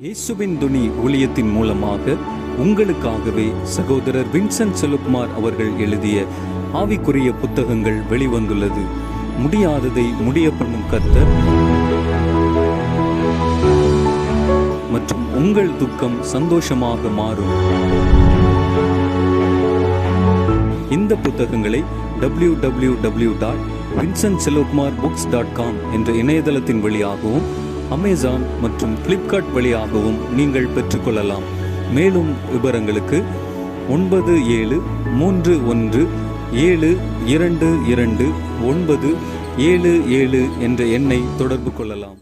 இயேசுவின் துணி ஊழியத்தின் மூலமாக உங்களுக்காகவே சகோதரர் வின்சென்ட் செல்வகுமார் அவர்கள் எழுதிய ஆவிக்குரிய புத்தகங்கள் வெளிவந்துள்ளது. முடியாததை முடிய பண்ணும் கர்த்தர் மற்றும் உங்கள் துக்கம் சந்தோஷமாக மாறும். இந்த புத்தகங்களை www.vincentselvakumarBooks.com என்ற இணையதளத்தின் வழியாகவும் அமேசான் மற்றும் பிளிப்கார்ட் வழியாகவும் நீங்கள் பெற்றுக்கொள்ளலாம். மேலும் விவரங்களுக்கு 9731722977 என்ற எண்ணை தொடர்பு கொள்ளலாம்.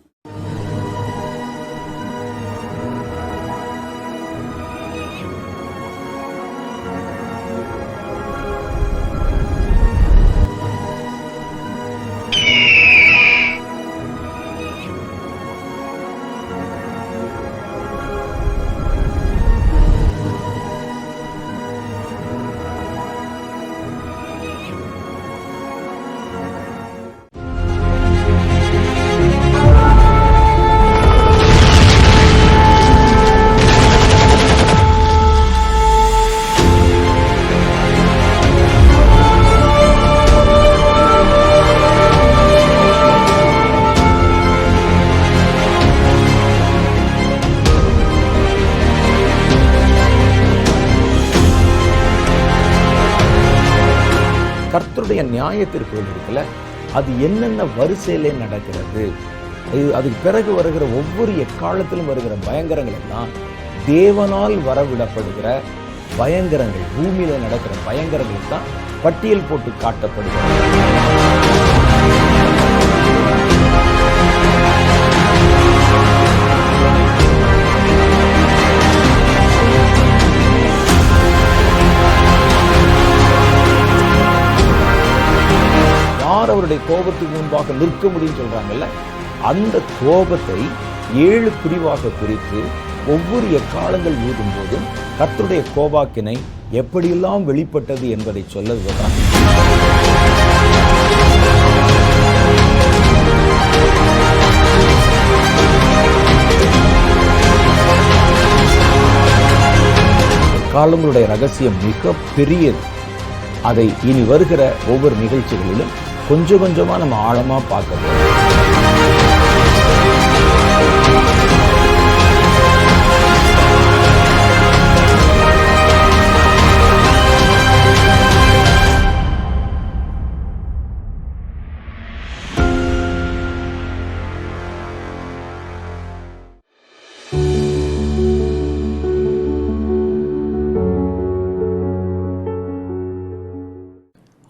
கர்த்தருடைய நியாயத்திற்கு இருக்குல்ல, அது என்னென்ன வரிசையிலே நடக்கிறது, அதுக்கு பிறகு வருகிற ஒவ்வொரு எக்காலத்திலும் வருகிற பயங்கரங்கள் எல்லாம் தேவனால் வரவிடப்படுகிற பயங்கரங்கள், பூமியில நடக்கிற பயங்கரங்கள் தான் பட்டியல் போட்டு காட்டப்படுகிறது. அவருடைய கோபத்துக்கு முன்பாக நிற்க முடியும் சொல்றாங்கல்ல, அந்த கோபத்தை 7 பிரிவாக பிரித்து ஒவ்வொரு எக்காலங்கள் ஊதும் போதும் கர்த்தருடைய கோபாக்கினை எப்படியெல்லாம் வெளிப்பட்டது என்பதை சொல்லுவதுதான். காலங்களுடைய ரகசியம் மிக பெரியது. அதை இனி வருகிற ஒவ்வொரு நிகழ்ச்சிகளிலும் கொஞ்சம் கொஞ்சமா நம்ம ஆழமா பார்க்கணும்.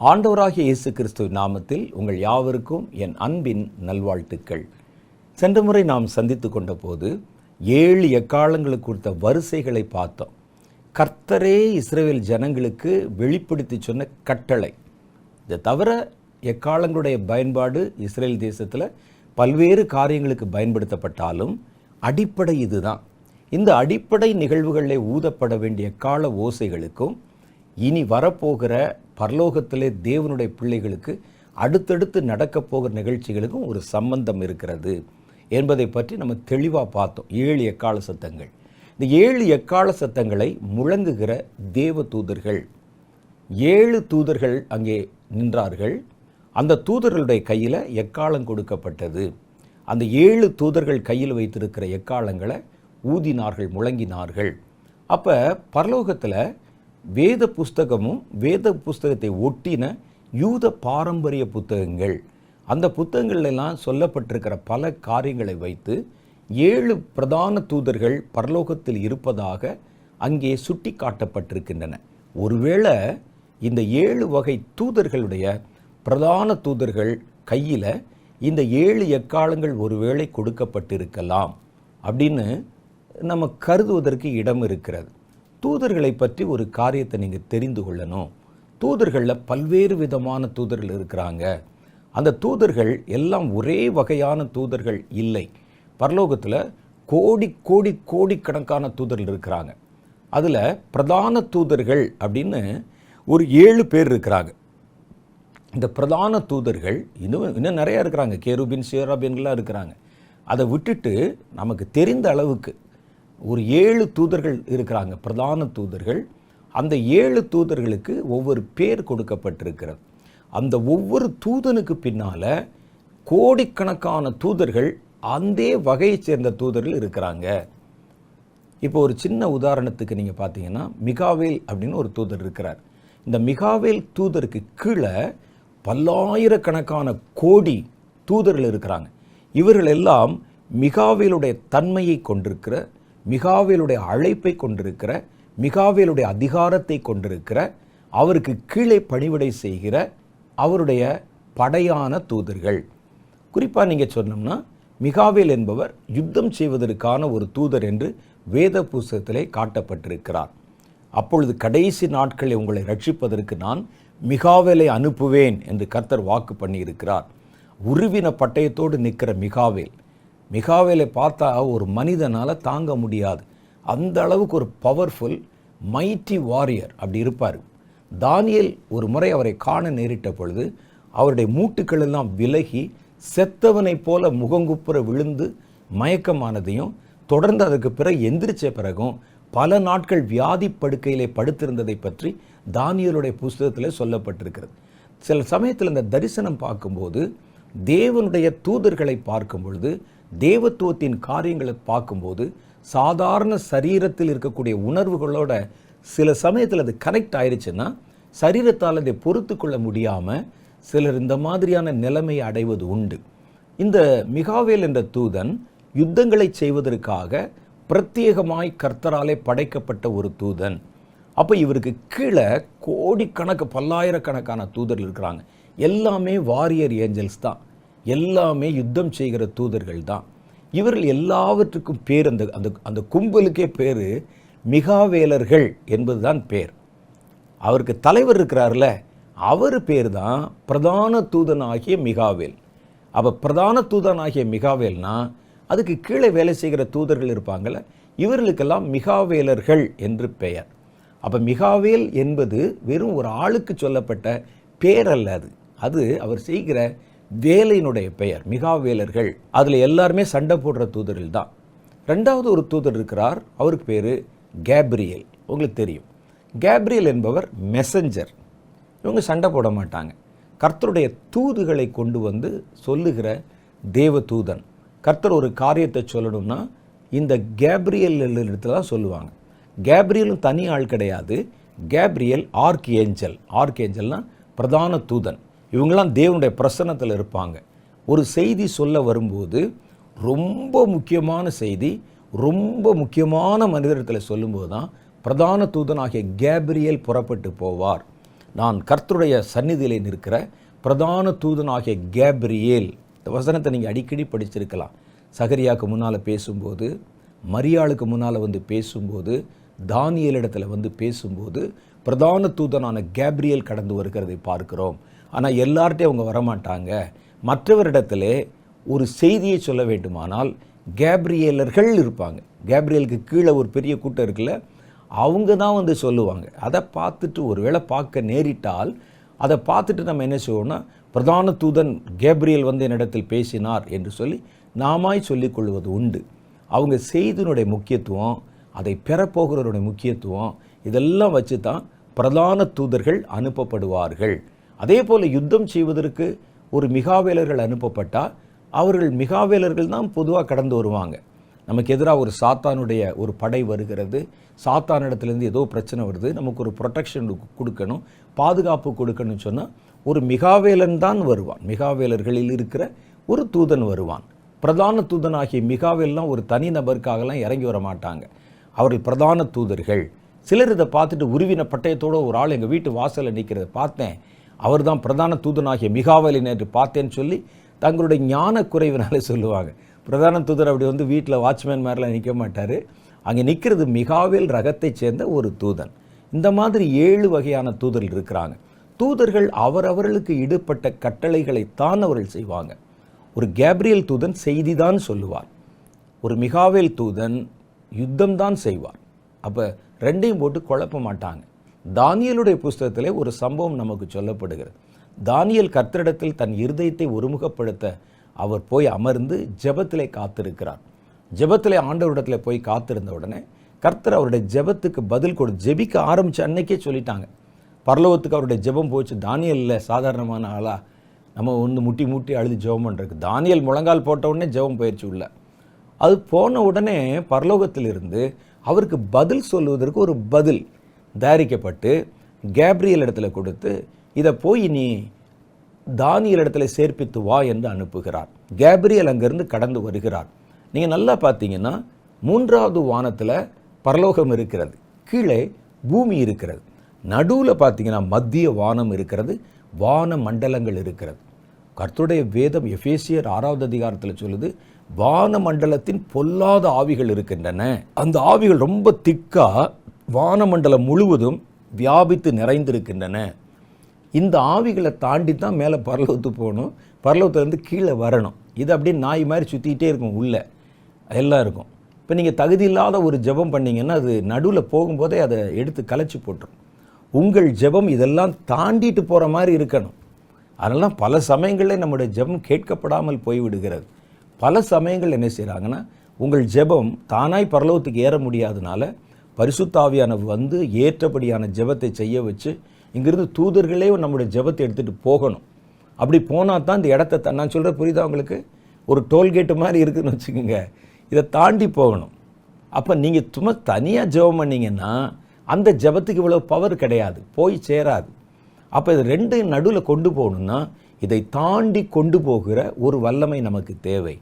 ஆண்டவராகிய இயேசு கிறிஸ்துவ நாமத்தில் உங்கள் யாவருக்கும் என் அன்பின் நல்வாழ்த்துக்கள். சென்ற முறை நாம் சந்தித்து கொண்ட போது 7 எக்காலங்களுக்கு குறித்த வரிசைகளை பார்த்தோம். கர்த்தரே இஸ்ரவேல் ஜனங்களுக்கு வெளிப்படுத்தி சொன்ன கட்டளை. இதை தவிர எக்காலங்களுடைய பயன்பாடு இஸ்ரேல் தேசத்தில் பல்வேறு காரியங்களுக்கு பயன்படுத்தப்பட்டாலும் அடிப்படை இதுதான். இந்த அடிப்படை நிகழ்வுகளில் ஊதப்பட வேண்டிய கால ஓசைகளுக்கும் இனி வரப்போகிற பரலோகத்திலே தேவனுடைய பிள்ளைகளுக்கு அடுத்தடுத்து நடக்கப் போகிற நிகழ்ச்சிகளுக்கும் ஒரு சம்பந்தம் இருக்கிறது என்பதை பற்றி நம்ம தெளிவாக பார்த்தோம். 7 எக்கால சத்தங்கள். இந்த 7 எக்கால சத்தங்களை முழங்குகிற தேவ தூதர்கள், 7 தூதர்கள் அங்கே நின்றார்கள். அந்த தூதர்களுடைய கையில் எக்காலம் கொடுக்கப்பட்டது. அந்த 7 தூதர்கள் கையில் வைத்திருக்கிற எக்காலங்களை ஊதினார்கள், முழங்கினார்கள். அப்போ பரலோகத்தில் வேத புஸ்தகமும் வேத புஸ்தகத்தை ஒட்டின யூத பாரம்பரிய புத்தகங்கள், அந்த புத்தகங்களெல்லாம் சொல்லப்பட்டிருக்கிற பல காரியங்களை வைத்து 7 பிரதான தூதர்கள் பரலோகத்தில் இருப்பதாக அங்கே சுட்டி காட்டப்பட்டிருக்கின்றன. ஒருவேளை இந்த 7 வகை தூதர்களுடைய பிரதான தூதர்கள் கையில் இந்த 7 எக்காலங்கள் ஒருவேளை கொடுக்கப்பட்டிருக்கலாம் அப்படின்னு நம்ம கருதுவதற்கு இடம் இருக்கிறது. தூதர்களை பற்றி ஒரு காரியத்தை நீங்கள் தெரிந்து கொள்ளணும். தூதர்களில் பல்வேறு விதமான தூதர்கள் இருக்கிறாங்க. அந்த தூதர்கள் எல்லாம் ஒரே வகையான தூதர்கள் இல்லை. பரலோகத்தில் கோடி கோடி கோடிக்கணக்கான தூதர்கள் இருக்கிறாங்க. அதில் பிரதான தூதர்கள் அப்படின்னு ஒரு 7 பேர் இருக்கிறாங்க. இந்த பிரதான தூதர்கள் இன்னும் நிறையா இருக்கிறாங்க. கேருபின் சேராபின்கள்லாம் இருக்கிறாங்க. அதை விட்டுட்டு நமக்கு தெரிந்த அளவுக்கு ஒரு 7 தூதர்கள் இருக்கிறாங்க, பிரதான தூதர்கள். அந்த 7 தூதர்களுக்கு ஒவ்வொரு பேர் கொடுக்கப்பட்டிருக்கிறது. அந்த ஒவ்வொரு தூதனுக்கு பின்னால கோடிக்கணக்கான தூதர்கள், அந்த வகையைச் சேர்ந்த தூதர்கள் இருக்கிறாங்க. இப்போ ஒரு சின்ன உதாரணத்துக்கு நீங்கள் பார்த்தீங்கன்னா, மிகாவேல் அப்படின்னு ஒரு தூதர் இருக்கிறார். இந்த மிகாவேல் தூதருக்கு கீழே பல்லாயிரக்கணக்கான கோடி தூதர்கள் இருக்கிறாங்க. இவர்கள் எல்லாம் மிகாவேலுடைய தன்மையை கொண்டிருக்கிற, மிகாவேலுடைய அழைப்பை கொண்டிருக்கிற, மிகாவேலுடைய அதிகாரத்தை கொண்டிருக்கிற, அவருக்கு கீழே பணிவிடை செய்கிற அவருடைய படையான தூதர்கள். குறிப்பாக நீங்கள் சொன்னோம்னா, மிகாவேல் என்பவர் யுத்தம் செய்வதற்கான ஒரு தூதர் என்று வேத புஸ்தகத்திலே காட்டப்பட்டிருக்கிறார். அப்பொழுது கடைசி நாட்களை உங்களை ரட்சிப்பதற்கு நான் மிகாவேலை அனுப்புவேன் என்று கர்த்தர் வாக்கு பண்ணியிருக்கிறார். உருவின பட்டயத்தோடு நிற்கிற மிகாவேலை பார்த்தா ஒரு மனிதனால் தாங்க முடியாது. அந்த அளவுக்கு ஒரு பவர்ஃபுல் மைட்டி வாரியர் அப்படி இருப்பார். தானியேல் ஒரு முறை அவரை காண நேரிட்ட பொழுது அவருடைய மூட்டுக்கள் எல்லாம் விலகி செத்தவனைப் போல முகங்குப்புற விழுந்து மயக்கமானதையும், தொடர்ந்து அதுக்கு பிறகு எந்திரிச்ச பிறகும் பல நாட்கள் வியாதி படுக்கையிலே படுத்திருந்ததை பற்றி தானியேலுடைய புஸ்தகத்தில் சொல்லப்பட்டிருக்கிறது. சில சமயத்தில் இந்த தரிசனம் பார்க்கும்போது, தேவனுடைய தூதர்களை பார்க்கும் பொழுது, தேவத்துவத்தின் காரியங்களை பார்க்கும்போது, சாதாரண சரீரத்தில் இருக்கக்கூடிய உணர்வுகளோட சில சமயத்தில் அது கனெக்ட் ஆயிடுச்சுன்னா சரீரத்தால் அதை பொறுத்து கொள்ள முடியாமல் சிலர் இந்த மாதிரியான நிலைமையை அடைவது உண்டு. இந்த மிகாவேல் என்ற தூதன் யுத்தங்களை செய்வதற்காக பிரத்யேகமாய் கர்த்தராலே படைக்கப்பட்ட ஒரு தூதன். அப்போ இவருக்கு கீழே கோடிக்கணக்கு பல்லாயிரக்கணக்கான தூதர்கள் இருக்கிறாங்க. எல்லாமே வாரியர் ஏஞ்சல்ஸ் தான், எல்லாமே யுத்தம் செய்கிற தூதர்கள் தான். இவர்கள் எல்லாவற்றுக்கும் பேர், அந்த கும்பலுக்கே பேர் மிகாவேலர்கள் என்பதுதான் பேர். அவருக்கு தலைவர் இருக்கிறார்ல, அவர் பேர் தான் பிரதான தூதனாகிய மிகாவேல். அப்போ பிரதான தூதனாகிய மிகாவேல்னா அதுக்கு கீழே வேலை செய்கிற தூதர்கள் இருப்பாங்கள்ல, இவர்களுக்கெல்லாம் மிகாவேலர்கள் என்று பெயர். அப்போ மிகாவேல் என்பது வெறும் ஒரு ஆளுக்கு சொல்லப்பட்ட பேர் அல்ல, அது அவர் செய்கிற வேலையினுடைய பெயர். மிகாவேலர்கள் அதில் எல்லாருமே சண்டை போடுற தூதர்கள் தான். ரெண்டாவது ஒரு தூதர் இருக்கிறார், அவருக்கு பேர் கேப்ரியேல். உங்களுக்கு தெரியும், கேப்ரியேல் என்பவர் மெசஞ்சர். இவங்க சண்டை போட மாட்டாங்க, கர்த்தருடைய தூதுகளை கொண்டு வந்து சொல்லுகிற தேவ தூதன். கர்த்தர் ஒரு காரியத்தை சொல்லணும்னா இந்த கேப்ரியேல் இடத்துல தான் சொல்லுவாங்க. கேப்ரியேலும் தனி ஆள் கிடையாது, கேப்ரியேல் ஆர்க் ஏஞ்சல்னா பிரதான தூதன். இவங்களாம் தேவனுடைய பிரசன்னத்தில் இருப்பாங்க. ஒரு செய்தி சொல்ல வரும்போது ரொம்ப முக்கியமான செய்தி, ரொம்ப முக்கியமான மனிதர்களை சொல்லும்போது தான் பிரதான தூதனாகிய கேப்ரியேல் புறப்பட்டு போவார். நான் கர்த்தருடைய சந்நிதியிலே நிற்கிற பிரதான தூதனாகிய கேப்ரியேல். இந்த வசனத்தை நீங்கள் அடிக்கடி படிச்சிருக்கலாம். சகரியாவுக்கு முன்னால் பேசும்போது, மரியாளுக்கு முன்னால் வந்து பேசும்போது, தானியேலிடத்தில் வந்து பேசும்போது பிரதான தூதனான கேப்ரியேல் கடந்து வருகிறதை பார்க்கிறோம். ஆனால் எல்லார்ட்டையும் அவங்க வரமாட்டாங்க. மற்றவரிடத்திலே ஒரு செய்தியை சொல்ல வேண்டுமானால் கேப்ரியேலர்கள் இருப்பாங்க. கேப்ரியேலுக்கு கீழே ஒரு பெரிய கூட்டம் இருக்குல்ல, அவங்க தான் வந்து சொல்லுவாங்க. அதை பார்த்துட்டு ஒருவேளை பார்க்க நேரிட்டால் அதை பார்த்துட்டு நம்ம என்ன செய்வோம்னா, பிரதான தூதன் கேப்ரியேல் வந்து என்னிடத்தில் பேசினார் என்று சொல்லி நாமாய் சொல்லிக்கொள்வது உண்டு. அவங்க செய்தியினுடைய முக்கியத்துவம், அதை பெறப்போகிறவருடைய முக்கியத்துவம், இதெல்லாம் வச்சு தான் பிரதான தூதர்கள் அனுப்பப்படுவார்கள். அதே போல் யுத்தம் செய்வதற்கு ஒரு மிகாவேலர்கள் அனுப்பப்பட்டால் அவர்கள் மிகாவேலர்கள் தான் பொதுவாக கடந்து வருவாங்க. நமக்கு எதிராக ஒரு சாத்தானுடைய ஒரு படை வருகிறது, சாத்தானிடத்துலேருந்து ஏதோ பிரச்சனை வருது, நமக்கு ஒரு ப்ரொடெக்ஷன் கொடுக்கணும், பாதுகாப்பு கொடுக்கணும்னு சொன்னால் ஒரு மிகாவேலன் தான் வருவான். மிகாவேலர்களில் இருக்கிற ஒரு தூதன் வருவான். பிரதான தூதனாகிய மிகாவேல்லாம் ஒரு தனி நபருக்காகலாம் இறங்கி வர மாட்டாங்க. அவர்கள் பிரதான தூதர்கள். சிலர் இதை பார்த்துட்டு உருவின பட்டயத்தோடு ஒரு ஆள் எங்கள் வீட்டு வாசலில் நிற்கிறத பார்த்தேன், அவர் தான் பிரதான தூதனாகிய மிகாவேலை நேற்று பார்த்தேன்னு சொல்லி தங்களுடைய ஞான குறைவினாலே சொல்லுவாங்க. பிரதான தூதர் அப்படி வந்து வீட்டில் வாட்ச்மேன் மாதிரிலாம் நிற்க மாட்டார். அங்கே நிற்கிறது மிகாவேல் ரகத்தை சேர்ந்த ஒரு தூதன். இந்த மாதிரி 7 வகையான தூதர்கள் இருக்கிறாங்க. தூதர்கள் அவரவர்களுக்கு இடுபட்ட கட்டளைகளை தான் அவர்கள் செய்வாங்க. ஒரு கேப்ரியேல் தூதன் செய்தி தான் சொல்லுவார், ஒரு மிகாவேல் தூதன் யுத்தம் தான் செய்வார். அப்போ ரெண்டையும் போட்டு குழப்ப மாட்டாங்க. தானியேலுடைய புஸ்தகத்திலே ஒரு சம்பவம் நமக்கு சொல்லப்படுகிறது. தானியேல் கர்த்தரிடத்தில் தன் இருதயத்தை ஒருமுகப்படுத்த அவர் போய் அமர்ந்து ஜெபத்திலே காத்திருக்கிறார். ஜெபத்தில் ஆண்டவரிடத்தில் போய் காத்திருந்த உடனே கர்த்தர் அவருடைய ஜெபத்துக்கு பதில் ஜெபிக்க ஆரம்பித்த அன்னைக்கே சொல்லிட்டாங்க. பரலோகத்துக்கு அவருடைய ஜெபம் போச்சு. தானியல் இல்லை சாதாரணமான ஆளா, நம்ம முட்டி முட்டி அழுது ஜெபம் பண்ணுறதுக்கு. தானியல் முழங்கால் போட்ட உடனே ஜெபம் போயிடுச்சு உள்ள. அது போன உடனே பரலோகத்திலிருந்து அவருக்கு பதில் சொல்வதற்கு ஒரு பதில் தயாரிக்கப்பட்டு கேப்ரியல் இடத்துல கொடுத்து, இதை போய் நீ தானியல் இடத்துல சேர்ப்பித்து வா என்று அனுப்புகிறார். கேப்ரியல் அங்கிருந்து கடந்து வருகிறார். நீங்கள் நல்லா பார்த்தீங்கன்னா 3வது வானத்தில் பரலோகம் இருக்கிறது, கீழே பூமி இருக்கிறது, நடுவில் பார்த்தீங்கன்னா மத்திய வானம் இருக்கிறது, வான மண்டலங்கள் இருக்கிறது. கர்த்தருடைய வேதம் எபேசியர் 6வது அதிகாரத்தில் சொல்லுது, வான மண்டலத்தின் பொல்லாத ஆவிகள் இருக்கின்றன. அந்த ஆவிகள் ரொம்ப திக்கா வானமண்டலம் முழுவதும் வியாபித்து நிறைந்திருக்கின்றன. இந்த ஆவிகளை தாண்டி தான் மேலே பரலோகத்துக்கு போகணும், பரலோகத்துலேருந்து கீழே வரணும். இது அப்படியே நாய் மாதிரி சுற்றிக்கிட்டே இருக்கும், உள்ளே எல்லாம் இருக்கும். இப்போ நீங்கள் தகுதி இல்லாத ஒரு ஜெபம் பண்ணிங்கன்னா அது நடுவில் போகும்போதே அதை எடுத்து கலைச்சி போட்டுரும். உங்கள் ஜெபம் இதெல்லாம் தாண்டிட்டு போகிற மாதிரி இருக்கணும். அதெல்லாம் பல சமயங்களில் நம்முடைய ஜெபம் கேட்கப்படாமல் போய்விடுகிறது. பல சமயங்கள் என்ன செய்கிறாங்கன்னா, உங்கள் ஜெபம் தானாய் பரலோகத்துக்கு ஏற முடியாதனால பரிசுத்த ஆவியானவர் வந்து ஏற்றபடியான ஜெபத்தை செய்ய வச்சு இங்கிருந்து தூதர்களே நம்முடைய ஜெபத்தை எடுத்துகிட்டு போகணும். அப்படி போனால் தான் இந்த இடத்த நான் சொல்கிற புரியுதா உங்களுக்கு? ஒரு டோல்கேட்டு மாதிரி இருக்குதுன்னு வச்சுக்கோங்க, இதை தாண்டி போகணும். அப்போ நீங்கள் சும்மா தனியாக ஜெபம் பண்ணிங்கன்னா அந்த ஜெபத்துக்கு இவ்வளோ பவர் கிடையாது, போய் சேராது. அப்போ இது ரெண்டு நடுவில் கொண்டு போகணுன்னா இதை தாண்டி கொண்டு போகிற ஒரு வல்லமை நமக்கு தேவை.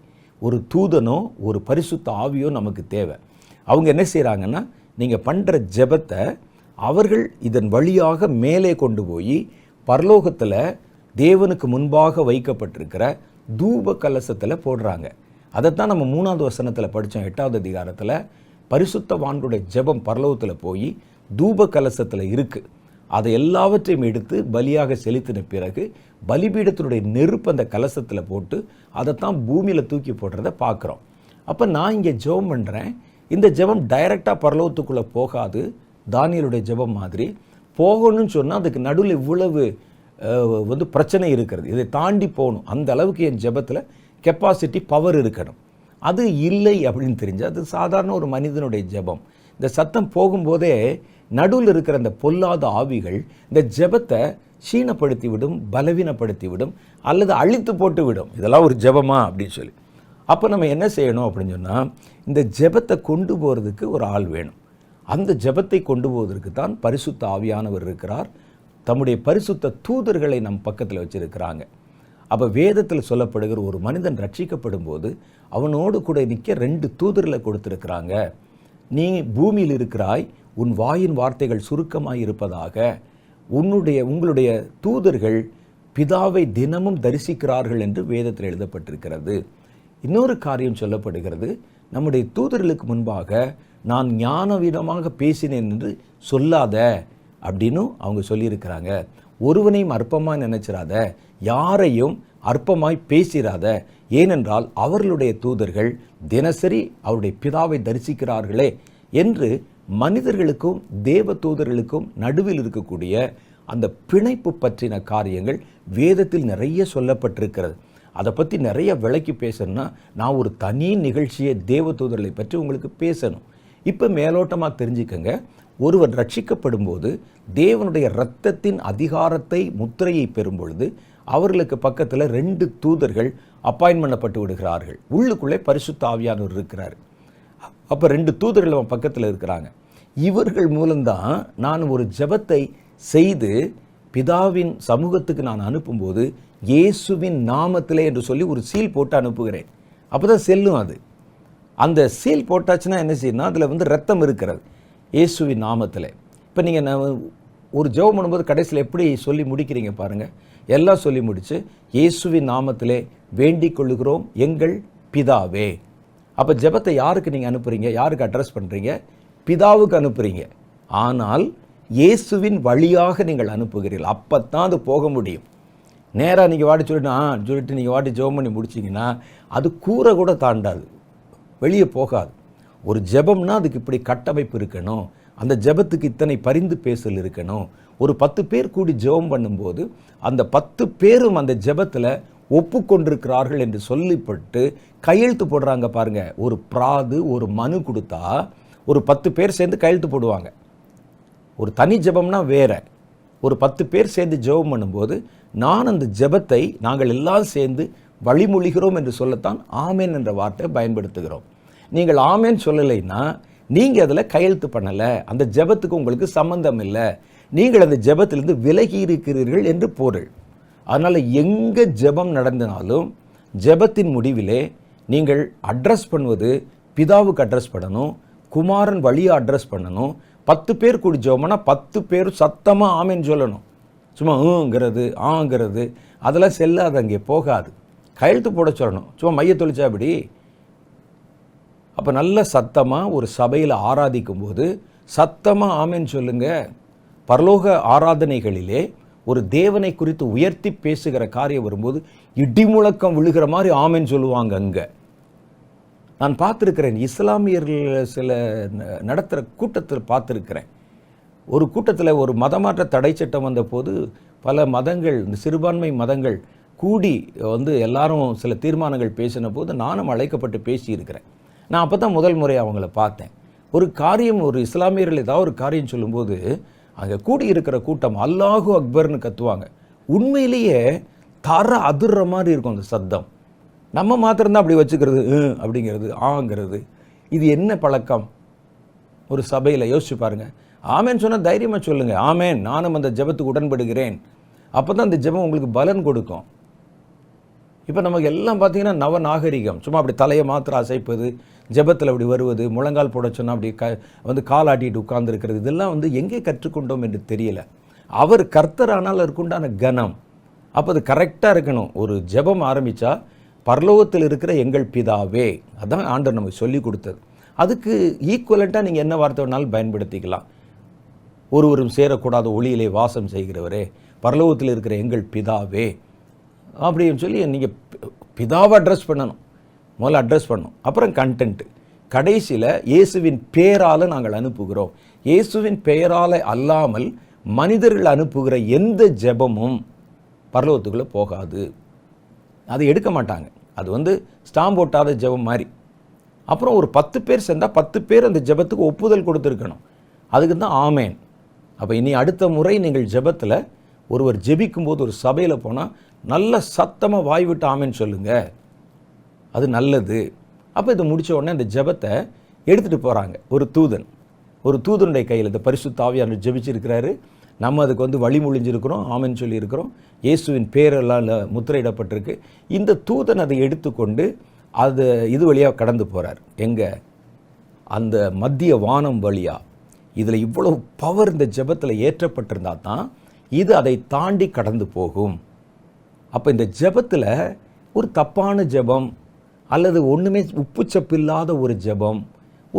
ஒரு தூதனோ ஒரு பரிசுத்த ஆவியோ நமக்கு தேவை. அவங்க என்ன செய்கிறாங்கன்னா, நீங்கள் பண்ணுற ஜெபத்தை அவர்கள் இதன் வழியாக மேலே கொண்டு போய் பரலோகத்தில் தேவனுக்கு முன்பாக வைக்கப்பட்டிருக்கிற தூப கலசத்தில் போடுறாங்க. அதைத்தான் நம்ம 3வது வசனத்தில் படித்தோம். 8வது அதிகாரத்தில் பரிசுத்தவான்களுடைய ஜெபம் பரலோகத்தில் போய் தூப கலசத்தில் இருக்குது. அதை எல்லாவற்றையும் எடுத்து பலியாக செலுத்தின பிறகு பலிபீடத்தினுடைய நெருப்பு அந்த கலசத்தில் போட்டு அதைத்தான் பூமியில் தூக்கி போடுறத பார்க்குறோம். அப்போ நான் இங்கே ஜெபம் பண்ணுறேன், இந்த ஜெபம் டைரெக்டாக பரலோகத்துக்குள்ளே போகாது. தானியலுடைய ஜெபம் மாதிரி போகணும்னு சொன்னால் அதுக்கு நடுவில் இவ்வளவு பிரச்சனை இருக்கிறது. இதை தாண்டி போகணும். அந்த அளவுக்கு என் ஜெபத்தில் கெப்பாசிட்டி பவர் இருக்கணும். அது இல்லை அப்படின்னு தெரிஞ்சால் அது சாதாரண ஒரு மனிதனுடைய ஜெபம். இந்த சத்தம் போகும்போதே நடுவில் இருக்கிற அந்த பொல்லாத ஆவிகள் இந்த ஜெபத்தை சீனப்படுத்தி விடும், பலவீனப்படுத்தி விடும், அல்லது அழித்து போட்டு விடும். இதெல்லாம் ஒரு ஜெபமா அப்படின்னு சொல்லி. அப்போ நம்ம என்ன செய்யணும் அப்படின்னு சொன்னால், இந்த ஜெபத்தை கொண்டு போகிறதுக்கு ஒரு ஆள் வேணும். அந்த ஜெபத்தை கொண்டு போவதற்கு தான் பரிசுத்த ஆவியானவர் இருக்கிறார். தம்முடைய பரிசுத்த தூதர்களை நம் பக்கத்தில் வச்சிருக்கிறாங்க. அப்போ வேதத்தில் சொல்லப்படுகிற ஒரு மனிதன் ரட்சிக்கப்படும் போது அவனோடு கூட நிற்க 2 தூதர்களை கொடுத்துருக்கிறாங்க. நீ பூமியில் இருக்கிறாய், உன் வாயின் வார்த்தைகள் சுருக்கமாய் இருப்பதாக. உங்களுடைய தூதர்கள் பிதாவை தினமும் தரிசிக்கிறார்கள் என்று வேதத்தில் எழுதப்பட்டிருக்கிறது. இன்னொரு காரியம் சொல்லப்படுகிறது, நம்முடைய தூதர்களுக்கு முன்பாக நான் ஞானவீனமாக பேசினேன் என்று சொல்லாத அப்படின்னு அவங்க சொல்லியிருக்கிறாங்க. ஒருவனையும் அற்பமாய் நினைச்சிடாத, யாரையும் அற்பமாய் பேசிடாத, ஏனென்றால் அவர்களுடைய தூதர்கள் தினசரி அவருடைய பிதாவை தரிசிக்கிறார்களே என்று மனிதர்களுக்கும் தேவ தூதர்களுக்கும் நடுவில் இருக்கக்கூடிய அந்த பிணைப்பு பற்றின காரியங்கள் வேதத்தில் நிறைய சொல்லப்பட்டிருக்கிறது. அதை பற்றி நிறைய விளக்கி பேசணும்னா நான் ஒரு தனி நிகழ்ச்சியை தேவ தூதர்களை பற்றி உங்களுக்கு பேசணும். இப்போ மேலோட்டமாக தெரிஞ்சுக்கங்க, ஒருவர் ரட்சிக்கப்படும் போது தேவனுடைய இரத்தத்தின் அதிகாரத்தை முத்திரையை பெறும் பொழுது அவர்களுக்கு பக்கத்தில் 2 தூதர்கள் அப்பாயின்ட் பண்ணப்பட்டு விடுகிறார்கள். உள்ளுக்குள்ளே பரிசுத்த ஆவியானவர் இருக்கிறார். அப்போ 2 தூதர்கள் அவன் பக்கத்தில் இருக்கிறாங்க. இவர்கள் மூலம்தான் நான் ஒரு ஜெபத்தை செய்து பிதாவின் சமூகத்துக்கு நான் அனுப்பும்போது இயேசுவின் நாமத்திலே என்று சொல்லி ஒரு சீல் போட்டு அனுப்புகிறேன். அப்போ தான் செல்லும் அது. அந்த சீல் போட்டாச்சுன்னா என்ன செய்யணும், அதில் ரத்தம் இருக்கிறது இயேசுவின் நாமத்தில். இப்போ நீங்கள் ஒரு ஜெபம் பண்ணும்போது கடைசியில் எப்படி சொல்லி முடிக்கிறீங்க பாருங்கள். எல்லாம் சொல்லி முடித்து இயேசுவின் நாமத்திலே வேண்டிக் கொள்ளுகிறோம் எங்கள் பிதாவே. அப்போ ஜெபத்தை யாருக்கு நீங்கள் அனுப்புகிறீங்க, யாருக்கு அட்ரஸ் பண்ணுறீங்க? பிதாவுக்கு அனுப்புகிறீங்க. ஆனால் இயேசுவின் வழியாக நீங்கள் அனுப்புகிறீர்கள். அப்போ தான் அது போக முடியும். நேராக நீங்கள் வாடி சொல்லிட்டு நீங்கள் வாட்டி ஜெபம் பண்ணி முடிச்சிங்கன்னா அது கூரை கூட தாண்டாது, வெளியே போகாது. ஒரு ஜெபம்னா அதுக்கு இப்படி கட்டமைப்பு இருக்கணும், அந்த ஜெபத்துக்கு இத்தனை பரிந்து பேசல் இருக்கணும். ஒரு 10 பேர் கூடி ஜெபம் பண்ணும்போது அந்த 10 பேரும் அந்த ஜெபத்தில் ஒப்புக்கொண்டிருக்கிறார்கள் என்று சொல்லிப்பட்டு கையெழுத்து போடுறாங்க பாருங்க. ஒரு பிராது ஒரு மனு கொடுத்தா ஒரு 10 பேர் சேர்ந்து கையெழுத்து போடுவாங்க. ஒரு தனி ஜெபம்னா வேற. ஒரு 10 பேர் சேர்ந்து ஜெபம் பண்ணும்போது நான் அந்த ஜெபத்தை நாங்கள் எல்லாம் சேர்ந்து வழிமொழிகிறோம் என்று சொல்லத்தான் ஆமேன் என்ற வார்த்தை பயன்படுத்துகிறோம். நீங்கள் ஆமேன் சொல்லலைன்னா நீங்கள் அதில் கையெழுத்து பண்ணலை, அந்த ஜெபத்துக்கு உங்களுக்கு சம்பந்தம் இல்லை, நீங்கள் அந்த ஜெபத்திலிருந்து விலகி இருக்கிறீர்கள் என்று பொருள். அதனால் எங்கே ஜெபம் நடந்தினாலும் ஜெபத்தின் முடிவிலே நீங்கள் அட்ரஸ் பண்ணுவது பிதாவுக்கு அட்ரஸ் பண்ணணும், குமாரன் வழியாக அட்ரஸ் பண்ணணும். 10 பேர் கூடி ஜெபம்னா 10 பேர் சத்தமாக ஆமேன் சொல்லணும். சும்மா ஆங்கிறது அதெல்லாம் செல்லாது, அங்கே போகாது. கையெழுத்து போட சொல்லணும். சும்மா மைய தொழிச்சா அப்படி. அப்போ நல்ல சத்தமாக ஒரு சபையில் ஆராதிக்கும் போது சத்தமாக ஆமேன் சொல்லுங்க. பரலோக ஆராதனைகளிலே ஒரு தேவனை குறித்து உயர்த்தி பேசுகிற காரியம் வரும்போது இடிமுழக்கம் விழுகிற மாதிரி ஆமேன் சொல்லுவாங்க. அங்கே நான் பார்த்துருக்கிறேன், இஸ்லாமியர்கள் சில நடத்துகிற கூட்டத்தில் பார்த்துருக்கிறேன். ஒரு கூட்டத்தில் ஒரு மதமாற்ற தடை சட்டம் வந்தபோது பல மதங்கள், இந்த சிறுபான்மை மதங்கள் கூடி எல்லாரும் சில தீர்மானங்கள் பேசின போது நானும் அழைக்கப்பட்டு பேசியிருக்கிறேன். நான் அப்போ தான் முதல் முறை அவங்கள பார்த்தேன். ஒரு காரியம், ஒரு இஸ்லாமியர்கள் ஏதாவது ஒரு காரியம் சொல்லும்போது அங்கே கூடியிருக்கிற கூட்டம் அல்லாஹு அக்பர்னு கத்துவாங்க. உண்மையிலேயே தர அதிர்ற மாதிரி இருக்கும் அந்த சத்தம். நம்ம மாத்திரம்தான் அப்படி வச்சுக்கிறது, அப்படிங்கிறது, ஆங்கிறது. இது என்ன பழக்கம் ஒரு சபையில்? யோசிச்சு பாருங்க. ஆமேன் சொன்னால் தைரியமாக சொல்லுங்க, ஆமேன் நானும் அந்த ஜெபத்துக்கு உடன்படுகிறேன். அப்போ தான் அந்த ஜெபம் உங்களுக்கு பலன் கொடுக்கும். இப்போ நமக்கு எல்லாம் பார்த்தீங்கன்னா நவநாகரிகம். சும்மா அப்படி தலையை மாத்திரம் அசைப்பது, ஜெபத்தில் அப்படி வருவது, முழங்கால் போட சொன்னால் அப்படி கால் ஆட்டிட்டு உட்கார்ந்துருக்கிறது, இதெல்லாம் எங்கே கற்றுக்கொண்டோம் என்று தெரியல. அவர் கர்த்தர் ஆனால் அதுக்குண்டான கனம். அப்போ அது கரெக்டாக இருக்கணும். ஒரு ஜெபம் ஆரம்பித்தா பரலோகத்தில் இருக்கிற எங்கள் பிதாவே, அதான் ஆண்டவர் நமக்கு சொல்லி கொடுத்தது. அதுக்கு ஈக்குவலண்ட்டாக நீங்கள் என்ன வார்த்தை வேணாலும் பயன்படுத்திக்கலாம். ஒருவரும் சேரக்கூடாத ஒளியிலே வாசம் செய்கிறவரே, பரலோகத்தில் இருக்கிற எங்கள் பிதாவே அப்படின்னு சொல்லி நீங்கள் பிதாவை அட்ரஸ் பண்ணணும். முதல்ல அட்ரஸ் பண்ணணும், அப்புறம் கண்டென்ட்டு. கடைசியில் இயேசுவின் பெயரால் நாங்கள் அனுப்புகிறோம். இயேசுவின் பெயரால் அல்லாமல் மனிதர்கள் அனுப்புகிற எந்த ஜெபமும் பரலோகத்துக்குள்ளே போகாது. அதை எடுக்க மாட்டாங்க. அது ஸ்டாம்ப் ஓட்டாத ஜெபம் மாதிரி. அப்புறம் ஒரு 10 பேர் சேர்ந்தால் 10 பேர் அந்த ஜெபத்துக்கு ஒப்புதல் கொடுத்துருக்கணும். அதுக்கு தான் ஆமேன். அப்போ இனி அடுத்த முறை நீங்கள் ஜெபத்தில் ஒருவர் ஜெபிக்கும்போது ஒரு சபையில் போனால் நல்ல சத்தமாக வாய் விட்டு ஆமேன் சொல்லுங்க, அது நல்லது. அப்போ இதை முடித்த உடனே அந்த ஜெபத்தை எடுத்துகிட்டு போகிறாங்க. ஒரு தூதனுடைய கையில் இந்த பரிசுத்த ஆவியானவர் ஜெபிச்சிருக்கிறாரு. நம்ம அதுக்கு வழிமொழிஞ்சிருக்கிறோம், ஆமேன் சொல்லியிருக்கிறோம். இயேசுவின் பேரெல்லாம் முத்திரையிடப்பட்டிருக்கு. இந்த தூதன் அதை எடுத்துக்கொண்டு அது இது வழியாக கடந்து போகிறார். எங்கே? அந்த மத்திய வானம் வழியாக. இதில் இவ்வளவு பவர் இந்த ஜெபத்தில் ஏற்றப்பட்டிருந்தா தான் இது அதை தாண்டி கடந்து போகும். அப்போ இந்த ஜெபத்தில் ஒரு தப்பான ஜெபம் அல்லது ஒன்றுமே உப்புச்சப்பில்லாத ஒரு ஜெபம்,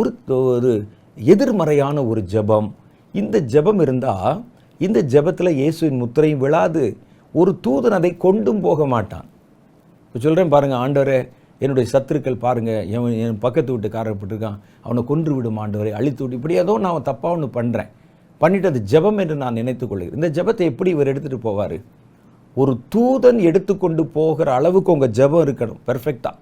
ஒரு எதிர்மறையான ஒரு ஜெபம், இந்த ஜெபம் இருந்தால் இந்த ஜெபத்தில் இயேசுவின் முத்திரையும் விழாது. ஒரு தூதன் அதை கொண்டும் போக மாட்டான். இப்போ சொல்கிறேன் பாருங்கள், ஆண்டவரே என்னுடைய சத்துருக்கள் பாருங்கள், என் பக்கத்து வீட்டுக்காரப்பட்டிருக்கான், அவனை கொன்று விடும் ஆண்டவரை, அழித்து விட்டு, இப்படி ஏதோ நான் தப்பாக ஒன்று பண்ணிட்டு அது ஜெபம் என்று நான் நினைத்து கொள்கிறேன். இந்த ஜெபத்தை எப்படி இவர் எடுத்துகிட்டு போவார்? ஒரு தூதன் எடுத்துக்கொண்டு போகிற அளவுக்கு உங்கள் ஜெபம் இருக்கணும், பெர்ஃபெக்டாக.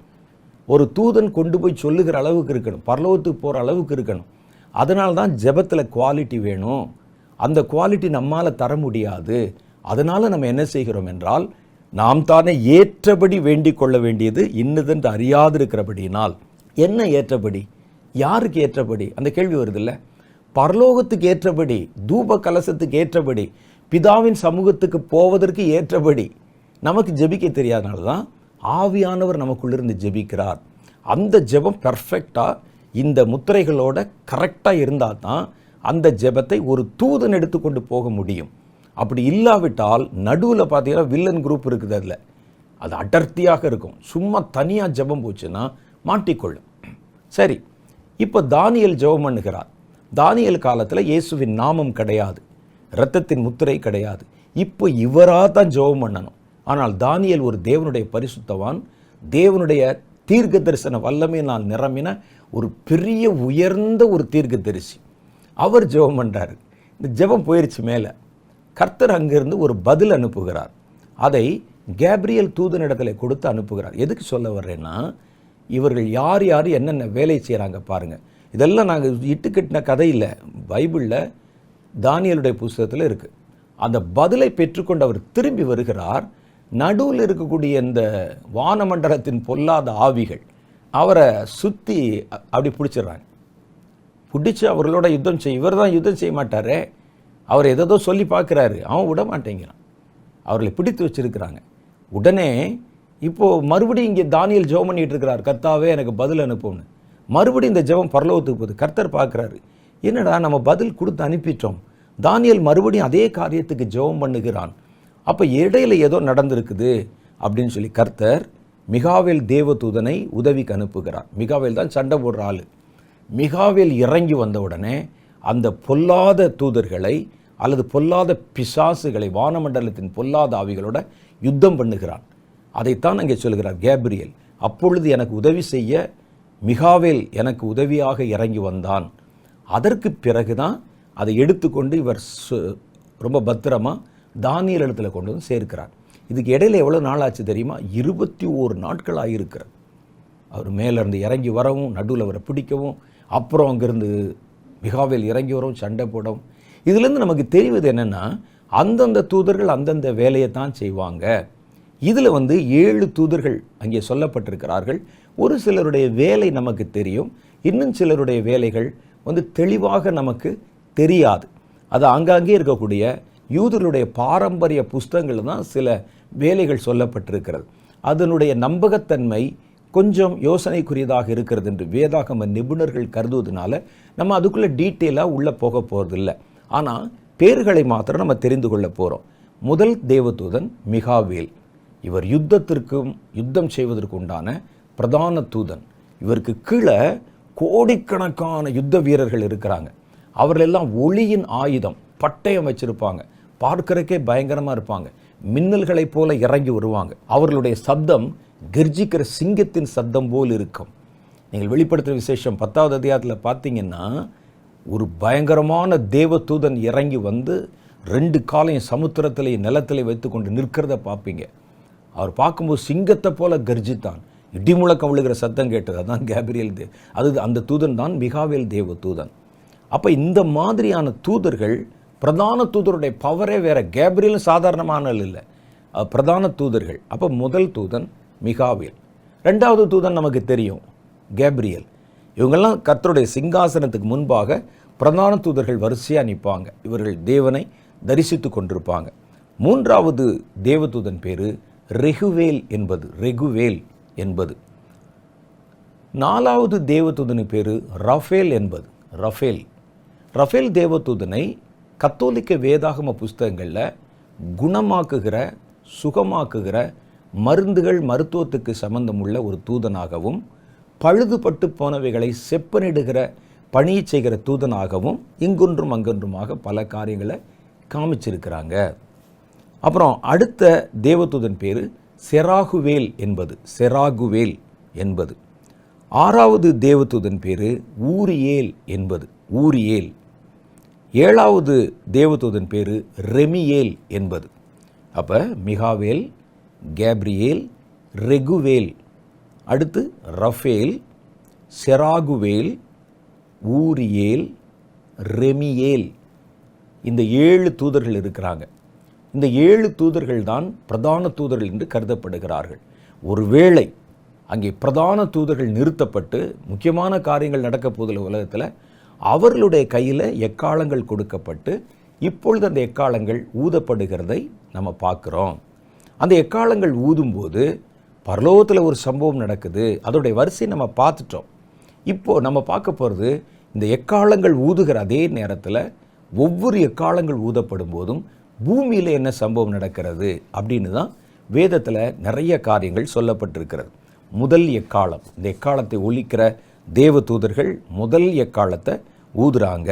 ஒரு தூதன் கொண்டு போய் சொல்லுகிற அளவுக்கு இருக்கணும், பரலோகத்துக்கு போகிற அளவுக்கு இருக்கணும். அதனால தான் ஜெபத்தில் குவாலிட்டி வேணும். அந்த குவாலிட்டி நம்மால் தர முடியாது. அதனால் நம்ம என்ன செய்கிறோம் என்றால், நாம் தானே ஏற்றபடி வேண்டிக் கொள்ள வேண்டியது இன்னதென்று அறியாதிருக்கிறபடியினால். என்ன ஏற்றபடி? யாருக்கு ஏற்றபடி? அந்த கேள்வி வருதில்ல. பரலோகத்துக்கு ஏற்றபடி, தூப கலசத்துக்கு ஏற்றபடி, பிதாவின் சமூகத்துக்கு போவதற்கு ஏற்றபடி. நமக்கு ஜெபிக்க தெரியாதனால தான் ஆவியானவர் நமக்குள்ளிருந்து ஜெபிக்கிறார். அந்த ஜெபம் பெர்ஃபெக்டாக இந்த முத்திரைகளோட கரெக்டாக இருந்தால் தான் அந்த ஜெபத்தை ஒரு தூதன் எடுத்துக்கொண்டு போக முடியும். அப்படி இல்லாவிட்டால் நடுவில் பார்த்தீங்கன்னா வில்லன் குரூப் இருக்குது, அதில் அது அடர்த்தியாக இருக்கும். சும்மா தனியாக ஜெபம் போச்சுன்னா மாட்டிக்கொள்ளும். சரி, இப்போ தானியேல் ஜெபம் பண்ணுகிறார். தானியேல் காலத்தில் இயேசுவின் நாமம் கிடையாது, இரத்தத்தின் முத்திரை கிடையாது. இப்போ இவராக தான் ஜெபம் பண்ணணும். ஆனால் தானியேல் ஒரு தேவனுடைய பரிசுத்தவான், தேவனுடைய தீர்க்க தரிசன வல்லமை நான் நிரம்பின ஒரு பெரிய உயர்ந்த ஒரு தீர்க்க தரிசி. அவர் ஜெபம் பண்ணுறாரு. இந்த ஜெபம் போயிடுச்சு மேலே. கர்த்தர் அங்கிருந்து ஒரு பதில் அனுப்புகிறார். அதை கேப்ரியல் தூதனிடத்தில் கொடுத்து அனுப்புகிறார். எதுக்கு சொல்ல வர்றேன்னா, இவர்கள் யார் யார் என்னென்ன வேலை செய்கிறாங்க பாருங்கள். இதெல்லாம் நாங்கள் இட்டுக்கட்டின கதை இல்லை, பைபிளில் தானியேலுடைய புஸ்தகத்தில் இருக்குது. அந்த பதிலை பெற்றுக்கொண்டு அவர் திரும்பி வருகிறார். நடுவில் இருக்கக்கூடிய இந்த வானமண்டலத்தின் பொல்லாத ஆவிகள் அவரை சுற்றி அப்படி பிடிச்சிடுறாங்க. பிடிச்சி அவர்களோட யுத்தம் செய்ய, இவர் தான் யுத்தம் செய்ய மாட்டாரே, அவர் எதோ சொல்லி பார்க்குறாரு, அவன் விட மாட்டேங்கிறான். அவர்களை பிடித்து வச்சிருக்கிறாங்க. உடனே இப்போது மறுபடியும் இங்கே தானியேல் ஜெபம் பண்ணிட்டு இருக்கிறார், கர்த்தாவே எனக்கு பதில் அனுப்பும்னு. மறுபடியும் இந்த ஜெபம் பரலோகத்துக்கு போகுது. கர்த்தர் பார்க்குறாரு, என்னடா நம்ம பதில் கொடுத்து அனுப்பிட்டோம். தானியேல் மறுபடியும் அதே காரியத்துக்கு ஜெபம் பண்ணுகிறான். அப்போ இடையில ஏதோ நடந்திருக்குது அப்படின்னு சொல்லி கர்த்தர் மிகாவேல் தேவதூதனை உதவிக்கு அனுப்புகிறார். மிகாவேல் தான் சண்டை போடுற ஆள். மிகாவேல் இறங்கி வந்த உடனே அந்த பொல்லாத தூதர்களை அல்லது பொல்லாத பிசாசுகளை, வானமண்டலத்தின் பொல்லாத ஆவிகளோட யுத்தம் பண்ணுகிறான். அதைத்தான் அங்கே சொல்கிறார் கேப்ரியல். அப்பொழுது எனக்கு உதவி செய்ய மிகாவேல் எனக்கு உதவியாக இறங்கி வந்தான். அதற்கு பிறகுதான் அதை எடுத்துக்கொண்டு இவர் ரொம்ப பத்திரமா தானியேல் இடத்துல கொண்டு வந்து சேர்க்கிறார். இதுக்கு இடையில எவ்வளோ நாள் ஆச்சு தெரியுமா? 21 நாட்கள் ஆகியிருக்கிறார். அவர் மேலேருந்து இறங்கி வரவும், நடுவில் அவரை பிடிக்கவும், அப்புறம் அங்கேருந்து மிகாவேல் இறங்கி வரவும், சண்டை போடவும். இதுலேருந்து நமக்கு தெரிவது என்னென்னா, அந்தந்த தூதர்கள் அந்தந்த வேலையை தான் செய்வாங்க. இதில் 7 தூதர்கள் அங்கே சொல்லப்பட்டிருக்கிறார்கள். ஒரு சிலருடைய வேலை நமக்கு தெரியும், இன்னும் சிலருடைய வேலைகள் தெளிவாக நமக்கு தெரியாது. அது ஆங்காங்கே இருக்கக்கூடிய யூதர்களுடைய பாரம்பரிய புஸ்தகங்கள் தான் சில வேலைகள் சொல்லப்பட்டிருக்கிறது. அதனுடைய நம்பகத்தன்மை கொஞ்சம் யோசனைக்குரியதாக இருக்கிறது என்று வேதாகம நிபுணர்கள் கருதுவதனால நம்ம அதுக்குள்ளே டீட்டெயிலாக உள்ளே போக போகிறதில்லை. ஆனால் பேர்களை மாத்திரம் நம்ம தெரிந்து கொள்ள போகிறோம். முதல் தேவதூதன் மிகாவேல். இவர் யுத்தம் செய்வதற்கு உண்டான பிரதான தூதன். இவருக்கு கீழே கோடிக்கணக்கான யுத்த வீரர்கள் இருக்கிறாங்க. அவர்களெல்லாம் ஒளியின் ஆயுதம், பட்டயம் வச்சிருப்பாங்க, பார்க்கறக்கே பயங்கரமாக இருப்பாங்க, மின்னல்களைப் போல இறங்கி வருவாங்க. அவர்களுடைய சப்தம் கர்ஜிக்கிற சிங்கத்தின் சத்தம் போல் இருக்கும். நீங்கள் வெளிப்படுத்துகிற விசேஷம் 10வது அதிகாரத்தில் பார்த்தீங்கன்னா, ஒரு பயங்கரமான தேவதூதன் இறங்கி 2 காலையும் சமுத்திரத்திலே நிலத்திலே வைத்து கொண்டு நிற்கிறத பார்ப்பீங்க. அவர் பார்க்கும்போது சிங்கத்தை போல கர்ஜித்தான், இடிமுழக்கம் விழுகிற சத்தம் கேட்டது. அதுதான் கேப்ரியல் அந்த தூதன் தான் மிகாவேல் தேவதூதன். அப்போ இந்த மாதிரியான தூதர்கள், பிரதான தூதருடைய பவரே வேற. கேப்ரியலும் சாதாரணமான இல்லை, பிரதான தூதர்கள். அப்போ முதல் தூதன் மிகாவேல். 2வது தூதன் நமக்கு தெரியும், கேப்ரியல். இவங்கெல்லாம் கர்த்தருடைய சிங்காசனத்துக்கு முன்பாக பிரதான தூதர்கள் வரிசையாக நிற்பாங்க. இவர்கள் தேவனை தரிசித்து கொண்டிருப்பாங்க. 3வது தேவதூதன் பேர் ரெகுவேல் என்பது. 4வது தேவதூதன் பேர் ரஃபேல் தேவதூதனை கத்தோலிக்க வேதாகம புஸ்தகங்களில் குணமாக்குகிற, சுகமாக்குகிற மருந்துகள், மருத்துவத்துக்கு சம்பந்தமுள்ள ஒரு தூதனாகவும், பழுதுபட்டு போனவைகளை செப்பனிடுகிற, பணியை செய்கிற தூதனாகவும் இங்கொன்றும் அங்கொன்றுமாக பல காரியங்களை காமிச்சிருக்கிறாங்க. அப்புறம் அடுத்த தேவதூதன் பேர் செராகுவேல் என்பது. 6வது தேவதூதன் பேர் ஊரியேல். 7வது தேவதூதன் பேர் ரெமியேல் என்பது. அப்போ மிகாவேல், கேப்ரியேல், ரெகுவேல், அடுத்து ரஃபேல், செராகுவேல், ஊரியேல், ரெமியேல். இந்த 7 தூதர்கள் இருக்கிறாங்க. இந்த 7 தூதர்கள் தான் பிரதான தூதர்கள் என்று கருதப்படுகிறார்கள். ஒருவேளை அங்கே பிரதான தூதர்கள் நிறுத்தப்பட்டு முக்கியமான காரியங்கள் நடக்க போதில் உலகத்தில் அவர்களுடைய கையில் எக்காலங்கள் கொடுக்கப்பட்டு இப்பொழுது அந்த எக்காலங்கள் ஊதப்படுகிறதை நம்ம பார்க்குறோம். அந்த எக்காலங்கள் ஊதும்போது பரலோகத்தில் ஒரு சம்பவம் நடக்குது. அதோடைய வரிசை நம்ம பார்த்துட்டோம். இப்போது நம்ம பார்க்க போகிறது, இந்த எக்காலங்கள் ஊதுகிற அதே நேரத்தில் ஒவ்வொரு எக்காலங்கள் ஊதப்படும் போதும் பூமியில் என்ன சம்பவம் நடக்கிறது அப்படின்னு தான் வேதத்தில் நிறைய காரியங்கள் சொல்லப்பட்டிருக்கிறது. முதல் எக்காலம், இந்த எக்காலத்தை ஒலிக்கிற தேவ தூதர்கள் முதல் எக்காலத்தை ஊதுறாங்க.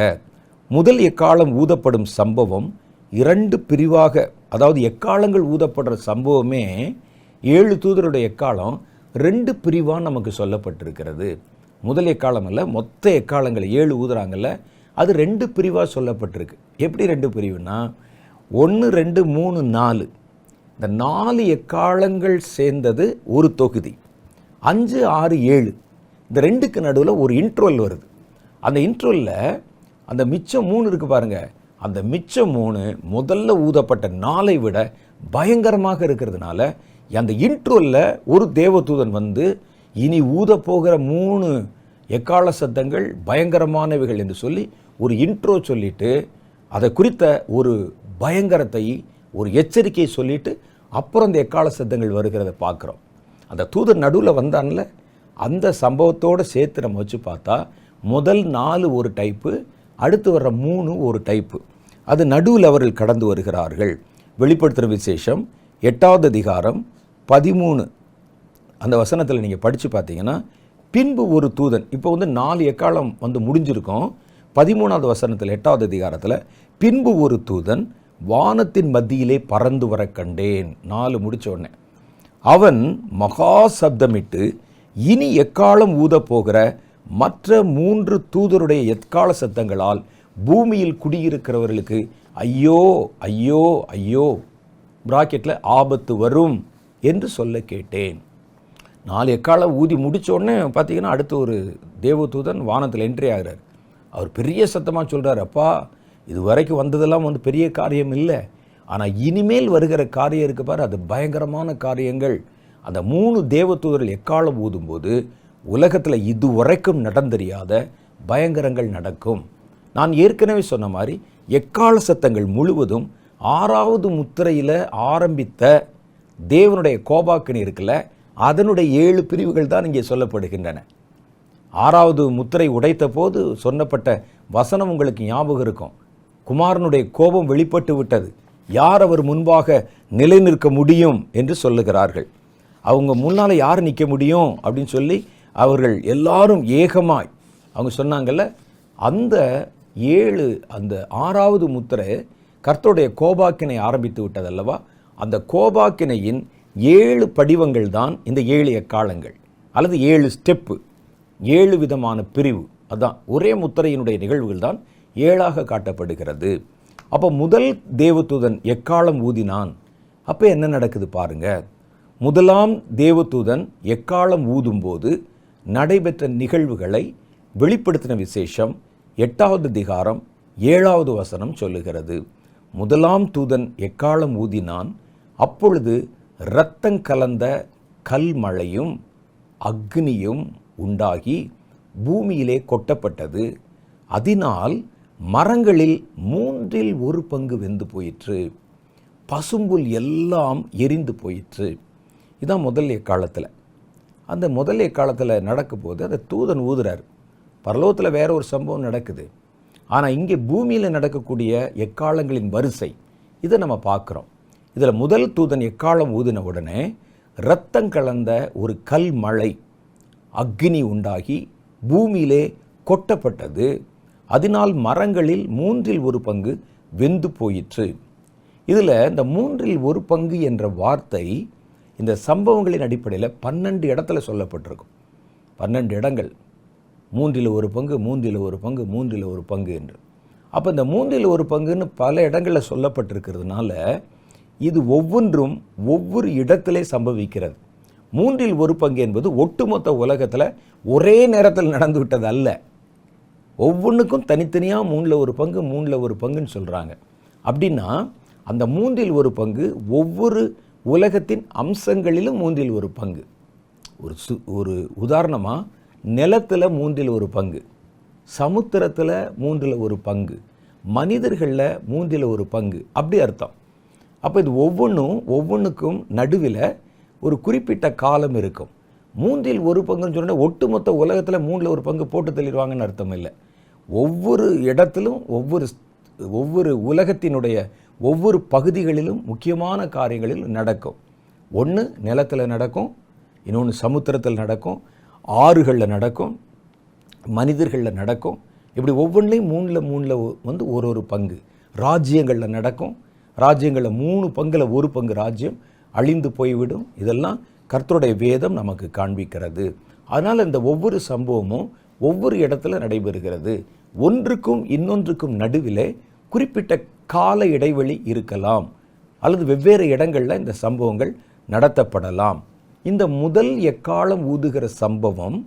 முதல் எக்காலம் ஊதப்படும் சம்பவம் 2 பிரிவாக, அதாவது எக்காலங்கள் ஊதப்படுற சம்பவமே 7 தூதருடைய எக்காலம் 2 பிரிவாக நமக்கு சொல்லப்பட்டிருக்கிறது. முதல் எக்காலம் அல்ல, மொத்த எக்காலங்கள் 7 ஊதுறாங்கல்ல, அது 2 பிரிவாக சொல்லப்பட்டிருக்கு. எப்படி 2 பிரிவுனா, 1, 2, 3, 4 இந்த 4 எக்காலங்கள் சேர்ந்தது ஒரு தொகுதி. 5, 6, 7 இந்த 2க்கு நடுவில் ஒரு இன்ட்ரோல் வருது. அந்த இன்ட்ரோலில் அந்த மிச்சம் 3 இருக்குது பாருங்கள், அந்த மிச்சம் 3 முதல்ல ஊதப்பட்ட 4ஐ விட பயங்கரமாக இருக்கிறதுனால அந்த இன்ட்ரோலில் ஒரு தேவதூதன் வந்து இனி ஊத போகிற 3 எக்கால சத்தங்கள் பயங்கரமானவைகள் என்று சொல்லி ஒரு இன்ட்ரோ சொல்லிட்டு அதை குறித்த ஒரு பயங்கரத்தை, ஒரு எச்சரிக்கையை சொல்லிட்டு அப்புறம் அந்த எக்கால சத்தங்கள் வருகிறத பார்க்குறோம். அந்த தூதன் நடுவில் வந்தான்ல, அந்த சம்பவத்தோடு சேர்த்து நம்ம வச்சு பார்த்தா முதல் 4 ஒரு டைப்பு, அடுத்து வர்ற 3 ஒரு டைப்பு. அது நடுவில் அவர்கள் கடந்து வருகிறார்கள். வெளிப்படுத்துகிற விசேஷம் 8வது அதிகாரம் 13 அந்த வசனத்தில் நீங்கள் படித்து பார்த்தீங்கன்னா, பின்பு ஒரு தூதன், இப்போ வந்து 4 எக்காலம் வந்து முடிஞ்சிருக்கும். 13வது வசனத்தில் 8வது அதிகாரத்தில் பின்பு ஒரு தூதன் வானத்தின் மத்தியிலே பறந்து வர கண்டேன். 4 முடிச்ச உடனே அவன் மகா சப்தமிட்டு இனி எக்காலம் ஊத போகிற மற்ற 3 தூதருடைய எக்கால சத்தங்களால் பூமியில் குடியிருக்கிறவர்களுக்கு ஐயோ ஐயோ ஐயோ பிராக்கெட்டில் ஆபத்து வரும் என்று சொல்ல கேட்டேன். 4 எக்காலம் ஊதி முடித்த உடனே பார்த்தீங்கன்னா அடுத்து ஒரு தேவதூதன் வானத்தில் என்ட்ரி ஆகிறார். அவர் பெரிய சத்தமாக சொல்கிறார், அப்பா இது வரைக்கும் வந்ததெல்லாம் வந்து பெரிய காரியம் இல்லை, ஆனால் இனிமேல் வருகிற காரியம் இருக்கு பாரு, அது பயங்கரமான காரியங்கள். அந்த 3 தேவதூதர்கள் எக்காலம் ஊதும்போது உலகத்தில் இதுவரைக்கும் நடந்தறியாத பயங்கரங்கள் நடக்கும். நான் ஏற்கனவே சொன்ன மாதிரி எக்கால சத்தங்கள் முழுவதும் 6வது முத்திரையில் ஆரம்பித்த தேவனுடைய கோபாக்கினி இருக்குல்ல, அதனுடைய 7 பிரிவுகள் தான் இங்கே சொல்லப்படுகின்றன. 6வது முத்திரை உடைத்த போது சொன்னப்பட்ட வசனம் உங்களுக்கு ஞாபகம் இருக்கும். குமாரனுடைய கோபம் வெளிப்பட்டு விட்டது, யார் அவர் முன்பாக நிலை நிற்க முடியும் என்று சொல்லுகிறார்கள். அவங்க முன்னால் யார் நிற்க முடியும் அப்படின்னு சொல்லி அவர்கள் எல்லாரும் ஏகமாய் அவங்க சொன்னாங்கல்ல. அந்த 6வது முத்திரை கர்த்தருடைய கோபாக்கினை ஆரம்பித்து விட்டதல்லவா, அந்த கோபாக்கினையின் 7 படிவங்கள் தான் இந்த 7 எக்காலங்கள் அல்லது 7 ஸ்டெப்பு, 7 விதமான பிரிவு. அதுதான் ஒரே முத்திரையினுடைய நிகழ்வுகள் தான் 7ஆக காட்டப்படுகிறது. அப்போ முதல் தேவதூதன் எக்காலம் ஊதினான். அப்போ என்ன நடக்குது பாருங்க. முதலாம் தேவதூதன் எக்காலம் ஊதும்போது நடைபெற்ற நிகழ்வுகளை வெளிப்படுத்தின விசேஷம் 8வது அதிகாரம் 7வது வசனம் சொல்லுகிறது. முதலாம் தூதன் எக்காலம் ஊதினான், அப்பொழுது இரத்தம் கலந்த கல்மழையும் அக்னியும் உண்டாகி பூமியிலே கொட்டப்பட்டது. அதனால் மரங்களில் 3இல் 1 பங்கு வெந்து போயிற்று, பசும்புல் எல்லாம் எரிந்து போயிற்று. இதான் முதல் எக்காலத்தில். அந்த முதல் எக்காலத்தில் நடக்கும் போது அந்த தூதன் ஊதுறார். பரலோகத்தில் வேற ஒரு சம்பவம் நடக்குது, ஆனால் இங்கே பூமியில் நடக்கக்கூடிய எக்காலங்களின் வரிசை இதை நம்ம பார்க்குறோம். இதில் முதல் தூதன் எக்காலம் ஊதின உடனே இரத்தம் கலந்த ஒரு கல் மழை அக்னி உண்டாகி பூமியிலே கொட்டப்பட்டது. அதனால் மரங்களில் 3இல் 1 பங்கு வெந்து போயிற்று. இதில் இந்த 3இல் 1 பங்கு என்ற வார்த்தை இந்த சம்பவங்களின் அடிப்படையில் 12 இடத்துல சொல்லப்பட்டிருக்கும். 12 இடங்கள், 3இல் 1 பங்கு, 3இல் 1 பங்கு, 3இல் 1 பங்கு என்று. அப்போ இந்த 3இல் 1 பங்குன்னு பல இடங்களில் சொல்லப்பட்டிருக்கிறதுனால இது ஒவ்வொன்றும் ஒவ்வொரு இடத்திலே சம்பவிக்கிறது. 3இல் 1 பங்கு என்பது ஒட்டுமொத்த உலகத்தில் ஒரே நேரத்தில் நடந்து விட்டது அல்ல. ஒவ்வொன்றுக்கும் தனித்தனியாக 3இல் 1 பங்கு, 3இல் 1 பங்குன்னு சொல்கிறாங்க. அப்படின்னா அந்த 3இல் 1 பங்கு ஒவ்வொரு உலகத்தின் அம்சங்களிலும் 3இல் 1 பங்கு. ஒரு உதாரணமாக, நிலத்தில் 3இல் 1 பங்கு, சமுத்திரத்தில் 3இல் 1 பங்கு, மனிதர்களில் 3இல் 1 பங்கு, அப்படி அர்த்தம். அப்போ இது ஒவ்வொன்றுக்கும் நடுவில் ஒரு குறிப்பிட்ட காலம் இருக்கும். 3இல் 1 பங்குன்னு சொன்னால் ஒட்டுமொத்த உலகத்தில் 3இல் 1 பங்கு போட்டு தள்ளிடுவாங்கன்னு அர்த்தம் இல்லை. ஒவ்வொரு இடத்திலும் ஒவ்வொரு உலகத்தினுடைய ஒவ்வொரு பகுதிகளிலும் முக்கியமான காரியங்களில் நடக்கும். ஒன்று நிலத்தில் நடக்கும், இன்னொன்று சமுத்திரத்தில் நடக்கும், ஆறுகளில் நடக்கும், மனிதர்களில் நடக்கும். இப்படி ஒவ்வொன்றிலையும் 3இல் வந்து ஒரு பங்கு. ராஜ்யங்களில் நடக்கும். ராஜ்யங்களில் 3 பங்கில் 1 பங்கு ராஜ்யம் அழிந்து போய்விடும். இதெல்லாம் கர்த்தருடைய வேதம் நமக்கு காண்பிக்கிறது. அதனால் இந்த ஒவ்வொரு சம்பவமும் ஒவ்வொரு இடத்துல நடைபெறுகிறது. ஒன்றுக்கும் இன்னொன்றுக்கும் நடுவில் குறிப்பிட்ட கால இடைவெளி இருக்கலாம். அல்லது வெவ்வேறு இடங்களில் இந்த சம்பவங்கள் நடத்தப்படலாம். இந்த முதல் எக்காலம் ஊதுகிற சம்பவம்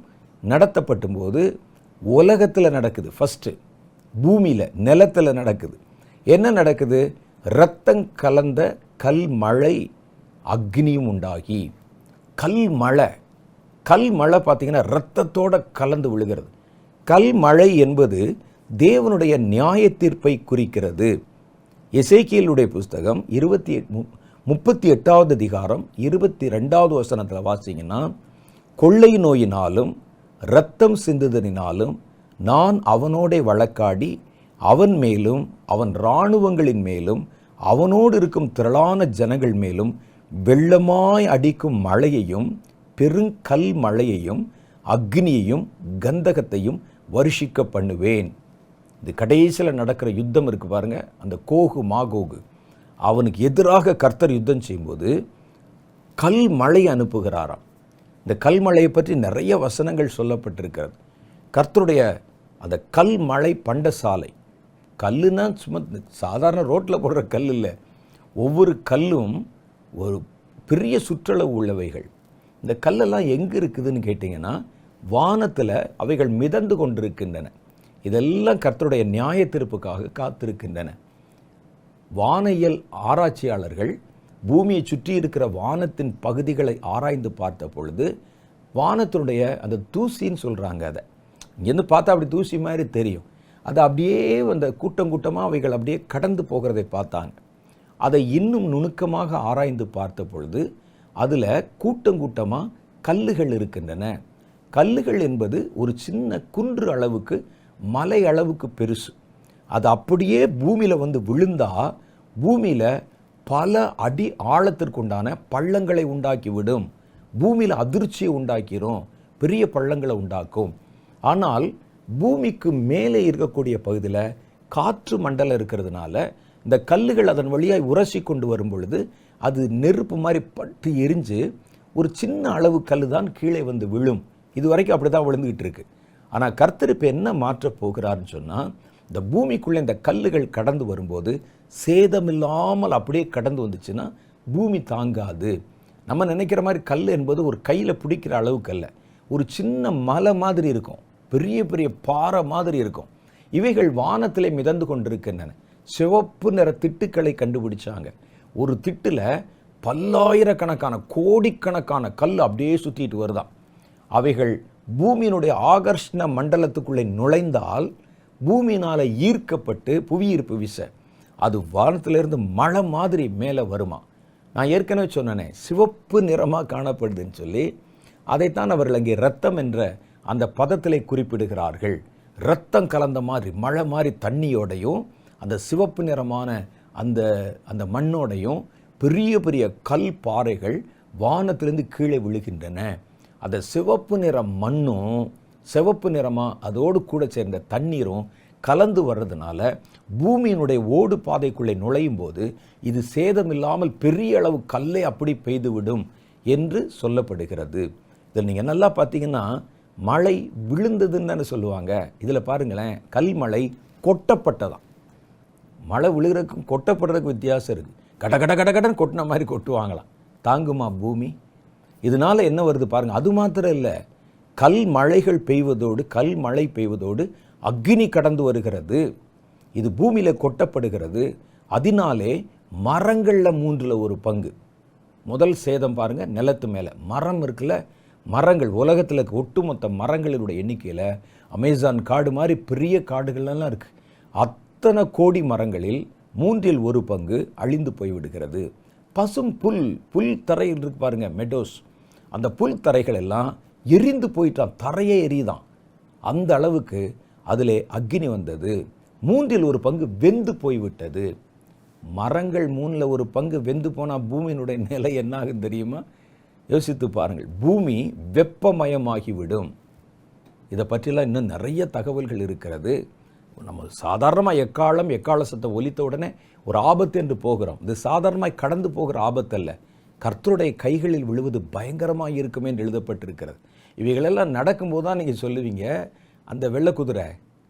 நடத்தப்படும் போது உலகத்தில் நடக்குது. ஃபஸ்ட்டு பூமியில் நிலத்தில் நடக்குது. என்ன நடக்குது? இரத்தம் கலந்த கல் மழை அக்னியும் உண்டாகி, கல் மழை பார்த்தீங்கன்னா இரத்தத்தோட கலந்து விழுகிறது. கல் மழை என்பது தேவனுடைய நியாய தீர்ப்பை குறிக்கிறது. எசேக்கியேலுடைய புஸ்தகம் 38வது அதிகாரம் 22வது வசனத்தில் வாசிங்கன்னா, கொள்ளை நோயினாலும் இரத்தம் சிந்துதலினாலும் நான் அவனோட வழக்காடி அவன் மேலும் அவன் இராணுவங்களின் மேலும் அவனோடு இருக்கும் திரளான ஜனங்கள் மேலும் வெள்ளமாய் அடிக்கும் மழையையும் பெருங்கல் மழையையும் அக்னியையும் கந்தகத்தையும் வருஷிக்க பண்ணுவேன். இது கடைசியில் நடக்கிற யுத்தம் இருக்கு பாருங்க, அந்த கோகு மாகோகு, அவனுக்கு எதிராக கர்த்தர் யுத்தம் செய்யும்போது கல் மழை அனுப்புகிறாராம். இந்த கல்மழையை பற்றி நிறைய வசனங்கள் சொல்லப்பட்டிருக்கிறது. கர்த்தருடைய அந்த கல் மழை பண்டசாலை, கல்லுன்னா சும்மா சாதாரண ரோட்டில் போடுற கல் இல்லை. ஒவ்வொரு கல்லும் ஒரு பெரிய சுற்றளவு உள்ளவைகள். இந்த கல்லெல்லாம் எங்கே இருக்குதுன்னு கேட்டிங்கன்னா, வானத்தில் அவைகள் மிதந்து கொண்டிருக்கின்றன. இதெல்லாம் கர்த்தருடைய நியாய தீர்ப்புக்காக காத்திருக்கின்றன. வானியல் ஆராய்ச்சியாளர்கள் பூமியை சுற்றி இருக்கிற வானத்தின் பகுதிகளை ஆராய்ந்து பார்த்த பொழுது வானத்தினுடைய அந்த தூசின்னு சொல்கிறாங்க. அதை இங்கேருந்து பார்த்தா அப்படி தூசி மாதிரி தெரியும். அது அப்படியே அந்த கூட்டம் கூட்டமாக அவைகள் அப்படியே கடந்து போகிறதை பார்த்தாங்க. அதை இன்னும் நுணுக்கமாக ஆராய்ந்து பார்த்த பொழுது அதில் கூட்டம் கூட்டமாக கல்லுகள் இருக்கின்றன. கல்லுகள் என்பது ஒரு சின்ன குன்று அளவுக்கு, மலை அளவுக்கு பெருசு. அது அப்படியே பூமியில் வந்து விழுந்தா பூமியில் பல அடி ஆழத்திற்குண்டான பள்ளங்களை உண்டாக்கிவிடும். பூமியில் அதிர்ச்சியை உண்டாக்கிரும், பெரிய பள்ளங்களை உண்டாக்கும். ஆனால் பூமிக்கு மேலே இருக்கக்கூடிய பகுதியில் காற்று மண்டலம் இருக்கிறதுனால இந்த கல்லுகள் அதன் வழியாய் உரசி கொண்டு வரும் பொழுது அது நெருப்பு மாதிரி பட்டு எரிஞ்சு ஒரு சின்ன அளவு கல் தான் கீழே வந்து விழும். இது வரைக்கும் அப்படி தான் விழுந்துக்கிட்டு இருக்கு. ஆனால் கர்த்தர் இப்போ என்ன மாற்றப் போகிறாருன்னு சொன்னால், இந்த பூமிக்குள்ளே இந்த கல்லுகள் கடந்து வரும்போது சேதமில்லாமல் அப்படியே கடந்து வந்துச்சுன்னா பூமி தாங்காது. நம்ம நினைக்கிற மாதிரி கல் என்பது ஒரு கையில் பிடிக்கிற அளவுக்கு அல்ல, ஒரு சின்ன மலை மாதிரி இருக்கும், பெரிய பெரிய பாறை மாதிரி இருக்கும். இவைகள் வானத்திலே மிதந்து கொண்டிருக்கின்றன. சிவப்பு நிற திட்டுக்களை கண்டுபிடிச்சாங்க. ஒரு திட்டில் பல்லாயிரக்கணக்கான கோடிக்கணக்கான கல் அப்படியே சுற்றிட்டு வருதான். அவைகள் பூமியினுடைய ஆகர்ஷண மண்டலத்துக்குள்ளே நுழைந்தால் பூமியினால் ஈர்க்கப்பட்டு புவியீர்ப்பு விச அது வானத்திலிருந்து மழை மாதிரி மேலே வருமா. நான் ஏற்கனவே சொன்னேனே, சிவப்பு நிறமாக காணப்படுதுன்னு சொல்லி அதைத்தான் அவர்கள் அங்கே இரத்தம் என்ற அந்த பதத்திலே குறிப்பிடுகிறார்கள். இரத்தம் கலந்த மாதிரி மழை மாதிரி தண்ணியோடையும் அந்த சிவப்பு நிறமான அந்த மண்ணோடையும் பெரிய பெரிய கல் பாறைகள் வானத்திலிருந்து கீழே விழுகின்றன. அந்த சிவப்பு நிற மண்ணும் சிவப்பு நிறமாக அதோடு கூட சேர்ந்த தண்ணீரும் கலந்து வர்றதுனால பூமியினுடைய ஓடு பாதைக்குள்ளே நுழையும் போது இது சேதமில்லாமல் பெரிய அளவு கல்லை அப்படி பெய்துவிடும் என்று சொல்லப்படுகிறது. இதில் நீங்கள் நல்லா பார்த்தீங்கன்னா மழை விழுந்ததுன்னு சொல்லுவாங்க. இதில் பாருங்களேன், கல்மழை கொட்டப்பட்டதான். மழை விழுகிறதுக்கும் கொட்டப்படுறதுக்கு வித்தியாசம் இருக்குது. கட கட கட கடன் கொட்டின மாதிரி கொட்டுவாங்களாம். தாங்குமா பூமி? இதனால் என்ன வருது பாருங்கள். அது மாத்திரம் இல்லை, கல் மழை பெய்வதோடு அக்னி கடந்து வருகிறது. இது பூமியில் கொட்டப்படுகிறது. அதனாலே மரங்களில் 1/3 முதல் சேதம் பாருங்கள். நிலத்து மேலே மரம் இருக்குல்ல, மரங்கள் உலகத்தில் இருக்க ஒட்டுமொத்த மரங்களினுடைய எண்ணிக்கையில் அமேசான் காடு மாதிரி பெரிய காடுகள்லாம் இருக்குது. அத்தனை கோடி மரங்களில் 1/3 அழிந்து போய்விடுகிறது. பசும் புல் தரையில் இருக்கு பாருங்க, மெடோஸ், அந்த புல் தரைகள் எல்லாம் எரிந்து போயிட்டான், தரையே எரியுதான். அந்த அளவுக்கு அதிலே அக்னி வந்தது. 1/3 வெந்து போய்விட்டது. மரங்கள் 1/3 வெந்து போனால் பூமியினுடைய நிலை என்ன ஆகும் தெரியுமா? யோசித்து பாருங்கள். பூமி வெப்பமயமாகிவிடும். இதை பற்றிலாம் இன்னும் நிறைய தகவல்கள் இருக்கிறது. நம்ம சாதாரணமாக எக்கால சத்தம் ஒலித்த உடனே ஒரு ஆபத்து என்று போகிறோம். இது சாதாரணமாக கடந்து போகிற ஆபத்தல்ல, கர்த்தருடைய கைகளில் விழுவது பயங்கரமாக இருக்குமே என்று எழுதப்பட்டிருக்கிறது. இவைகளெல்லாம் நடக்கும்போது தான் நீங்கள் சொல்லுவீங்க, அந்த வெள்ளை குதிரை,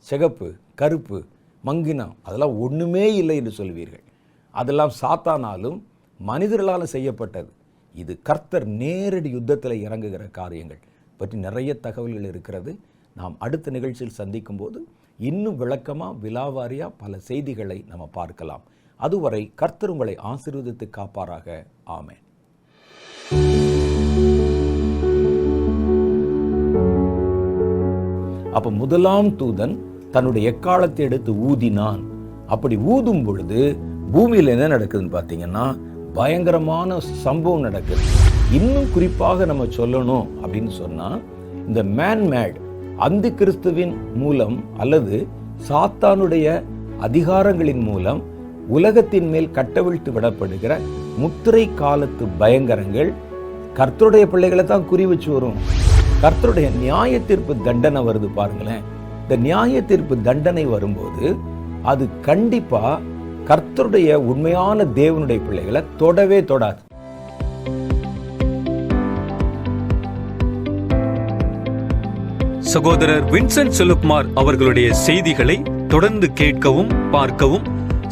சிகப்பு, கருப்பு, மங்கினம் அதெல்லாம் ஒன்றுமே இல்லை என்று சொல்வீர்கள். அதெல்லாம் சாத்தானாலும் மனிதர்களால் செய்யப்பட்டது. இது கர்த்தர் நேரடி யுத்தத்தில் இறங்குகிற காரியங்கள் பற்றி நிறைய தகவல்கள் இருக்கிறது. நாம் அடுத்த நிகழ்ச்சியில் சந்திக்கும் போது இன்னும் விளக்கமாக விலாவாரியாக பல செய்திகளை நம்ம பார்க்கலாம். அதுவரை கர்த்தர் உங்களை ஆசீர்வதித்து காப்பாராக. ஆமென். அப்போ முதலாம் தூதன் தன்னுடைய எக்காலத்தை எடுத்து ஊதினான். அப்படி ஊதும் பொழுது பூமியில் என்ன நடக்குதுன்னு பார்த்தீங்கன்னா பயங்கரமான சம்பவம் நடக்குது. இன்னும் குறிப்பாக நம்ம சொல்லணும் அப்படின்னு சொன்னால், இந்த மேன்மேட் அந்தி கிறிஸ்துவின் மூலம் அல்லது சாத்தானுடைய அதிகாரங்களின் மூலம் உலகத்தின் மேல் கட்டவிழ்த்து விடப்படுகிற முத்திரை காலத்து பயங்கரங்கள் கர்த்தருடைய பிள்ளைகளை தான் குறி வச்சு வரும். கர்த்தருடைய நியாய தீர்ப்பு தண்டனை வருது பாருங்களேன். இந்த நியாய தீர்ப்பு தண்டனை வரும்போது அது கண்டிப்பா கர்த்தருடைய உண்மையான தேவனுடைய பிள்ளைகளை தொடவே தொடாது. சகோதரர் வின்சென்ட் செலுப்மார் அவர்களுடைய செய்திகளை தொடர்ந்து கேட்கவும் பார்க்கவும்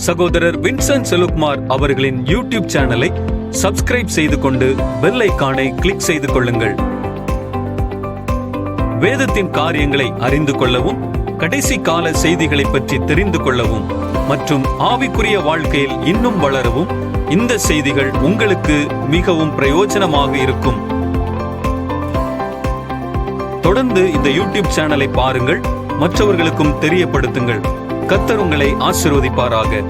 சகோதரர் வின்சென்ட் செலுப்மார் அவர்களின் யூடியூப் சேனலை சப்ஸ்கிரைப் செய்து கொண்டு பெல் ஐகானை கிளிக் செய்து கொள்ளுங்கள். வேதத்தின் காரியங்களை அறிந்து கொள்ளவும், கடைசி கால செய்திகளை பற்றி தெரிந்து கொள்ளவும் மற்றும் ஆவிக்குரிய வாழ்க்கையில் இன்னும் வளரவும் இந்த செய்திகள் உங்களுக்கு மிகவும் பிரயோஜனமாக இருக்கும். தொடர்ந்து இந்த யூடியூப் சேனலை பாருங்கள், மற்றவர்களுக்கும் தெரியப்படுத்துங்கள். கர்த்தர் உங்களை ஆசீர்வதிப்பாராக.